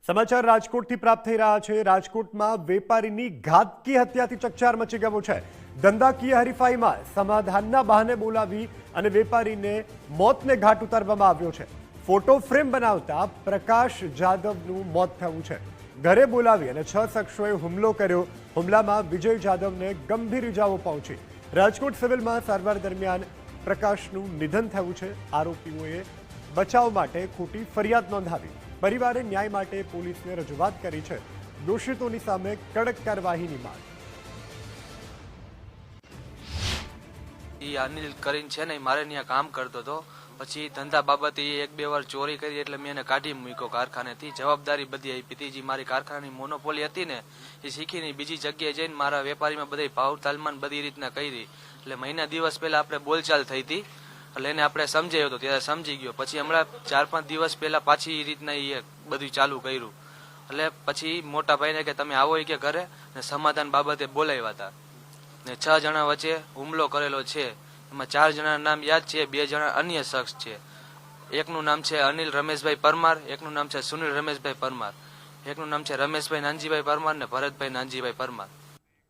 સમાચાર રાજકોટથી પ્રાપ્ત થઈ રહ્યા છે। રાજકોટમાં વેપારીની ઘાતકી હત્યાથી ચકચાર મચી ગયો છે। ધંધાકીય હરીફાઈમાં સમાધાનના બહાને બોલાવી અને વેપારીને મોતને ઘાટ ઉતારવામાં આવ્યો છે। ફોટો ફ્રેમ બનાવતા પ્રકાશ જાદવનું મોત થયું છે। ઘરે બોલાવી અને 6 શખ્સોએ હુમલો કર્યો। હુમલામાં વિજય જાદવને ગંભીર ઇજાઓ પહોંચી। રાજકોટ સિવિલમાં સારવાર દરમિયાન પ્રકાશનું નિધન થયું છે। આરોપીઓએ બચાવ માટે ખોટી ફરિયાદ નોંધાવી। પરિવારે ન્યાય માટે પોલીસને રજૂઆત કરી છે। દોષિતોની સામે કડક કાર્યવાહીની માંગ। અનિલ કરીને છે ને મારે ત્યાં કામ કરતો હતો, પછી ધંધા બાબતે 1-2 વાર ચોરી કરી એટલે મેં એને કાઢી મૂક્યો કારખાનેથી। જવાબદારી બધી આપી હતી, જે મારી કારખાનાની મોનોપોલી હતી ને એ શીખીને બીજી જગ્યાએ જઈને મારા વેપારીમાં બધા ભાવ તાલમાન બધી રીતના કરી। એટલે મહિના દિવસ પહેલા આપણે બોલચાલ થઈ હતી, એટલે એને આપણે સમજાયો હતો ત્યારે સમજી ગયો। પછી હમણાં 4-5 દિવસ પહેલા પાછી એ રીતના એ બધું ચાલુ કર્યું। એટલે પછી મોટા ભાઈને કે તમે આવો કે ઘરે ને સમાધાન બાબતે બોલાવ્યા હતા ને 6 જણા વચ્ચે હુમલો કરેલો છે। એમાં 4 જણાના નામ યાદ છે, 2 જણા અન્ય શખ્સ છે। એકનું નામ છે અનિલ રમેશભાઈ પરમાર, એકનું નામ છે સુનિલ રમેશભાઈ પરમાર, એકનું નામ છે રમેશભાઈ નાનજીભાઈ પરમાર ને ભરતભાઈ નાનજીભાઈ પરમાર।